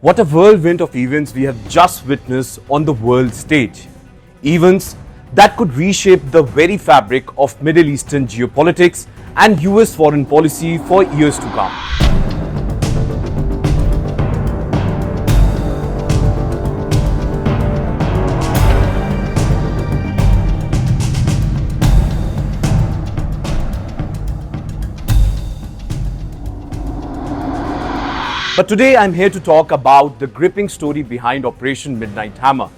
What a whirlwind of events we have just witnessed on the world stage. Events that could reshape the very fabric of Middle Eastern geopolitics and US foreign policy for years to come. But today I'm here to talk about the gripping story behind Operation Midnight Hammer,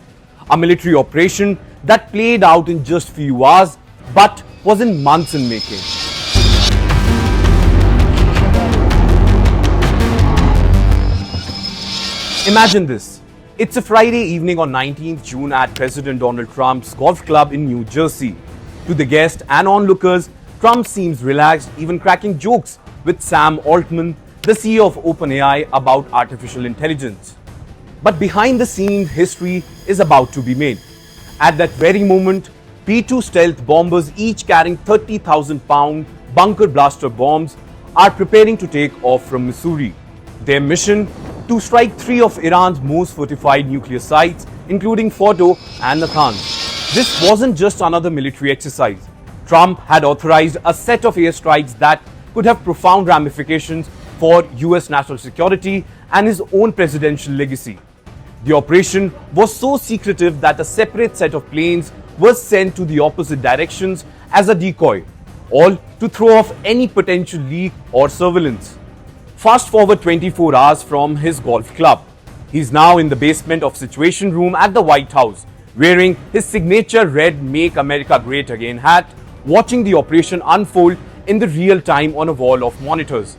a military operation that played out in just few hours but was in months in making. Imagine this. It's a Friday evening on 19th June at President Donald Trump's golf club in New Jersey. To the guests and onlookers, Trump seems relaxed, even cracking jokes with Sam Altman, the CEO of OpenAI, about artificial intelligence. But behind the scenes, history is about to be made. At that very moment, P-2 stealth bombers, each carrying 30,000-pound bunker blaster bombs, are preparing to take off from Missouri. Their mission? To strike three of Iran's most fortified nuclear sites, including Fordo and Natanz. This wasn't just another military exercise. Trump had authorized a set of airstrikes that could have profound ramifications for US national security and his own presidential legacy. The operation was so secretive that a separate set of planes was sent to the opposite directions as a decoy, all to throw off any potential leak or surveillance. Fast forward 24 hours from his golf club. He's now in the basement of Situation Room at the White House, wearing his signature red Make America Great Again hat, watching the operation unfold in the real time on a wall of monitors.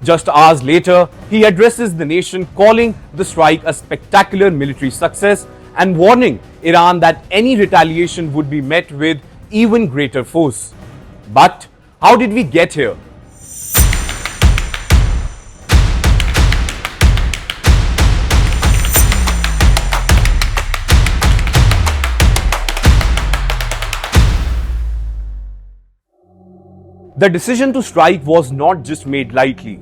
Just hours later, he addresses the nation, calling the strike a spectacular military success and warning Iran that any retaliation would be met with even greater force. But how did we get here? The decision to strike was not just made lightly.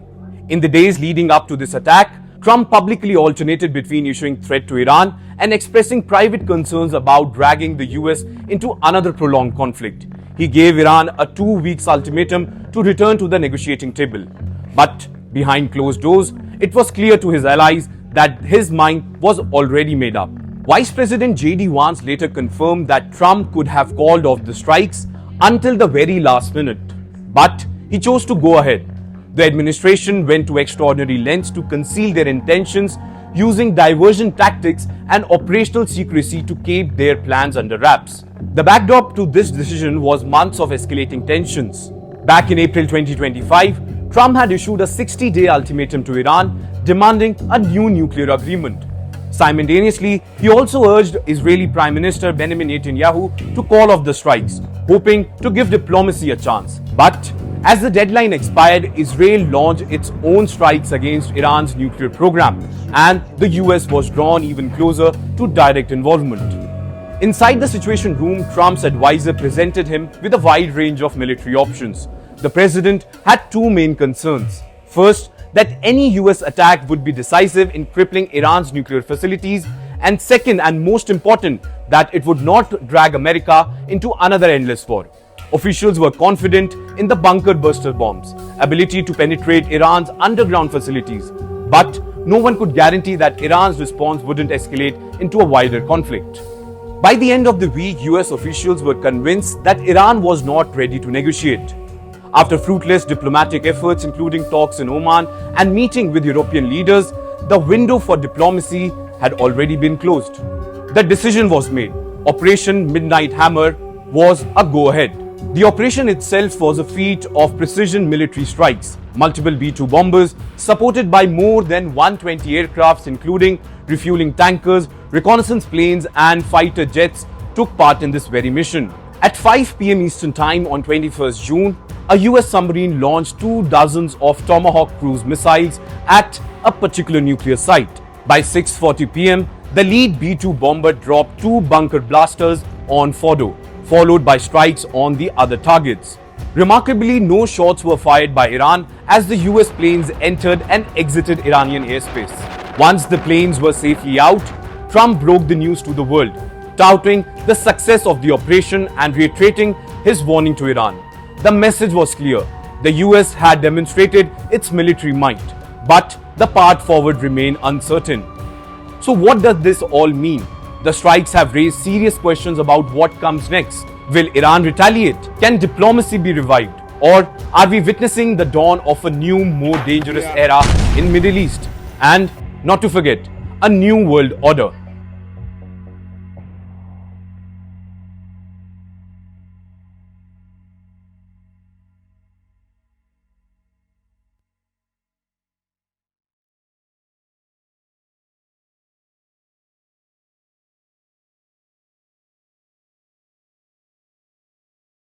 In the days leading up to this attack, Trump publicly alternated between issuing threat to Iran and expressing private concerns about dragging the US into another prolonged conflict. He gave Iran a 2 weeks ultimatum to return to the negotiating table. But behind closed doors, it was clear to his allies that his mind was already made up. Vice President J.D. Vance later confirmed that Trump could have called off the strikes until the very last minute. But he chose to go ahead. The administration went to extraordinary lengths to conceal their intentions, using diversion tactics and operational secrecy to keep their plans under wraps. The backdrop to this decision was months of escalating tensions. Back in April 2025, Trump had issued a 60-day ultimatum to Iran, demanding a new nuclear agreement. Simultaneously, he also urged Israeli Prime Minister Benjamin Netanyahu to call off the strikes, hoping to give diplomacy a chance. But as the deadline expired, Israel launched its own strikes against Iran's nuclear program, and the US was drawn even closer to direct involvement. Inside the Situation Room, Trump's advisor presented him with a wide range of military options. The president had two main concerns. First, that any US attack would be decisive in crippling Iran's nuclear facilities, and second, and most important, that it would not drag America into another endless war. Officials were confident in the bunker buster bombs' ability to penetrate Iran's underground facilities, but no one could guarantee that Iran's response wouldn't escalate into a wider conflict. By the end of the week, US officials were convinced that Iran was not ready to negotiate. After fruitless diplomatic efforts, including talks in Oman and meeting with European leaders, the window for diplomacy had already been closed. The decision was made. Operation Midnight Hammer was a go-ahead. The operation itself was a feat of precision military strikes. Multiple B-2 bombers, supported by more than 120 aircrafts, including refueling tankers, reconnaissance planes, and fighter jets, took part in this very mission. At 5 p.m. Eastern Time on 21st June, a US submarine launched 2 dozens of Tomahawk cruise missiles at a particular nuclear site. By 6:40 p.m., The lead B-2 bomber dropped 2 bunker blasters on Fordo, followed by strikes on the other targets. Remarkably, no shots were fired by Iran as the US planes entered and exited Iranian airspace. Once the planes were safely out, Trump broke the news to the world, touting the success of the operation and reiterating his warning to Iran. The message was clear. The US had demonstrated its military might, but the path forward remained uncertain. So what does this all mean? The strikes have raised serious questions about what comes next. Will Iran retaliate? Can diplomacy be revived? Or are we witnessing the dawn of a new, more dangerous era in Middle East? And not to forget, a new world order.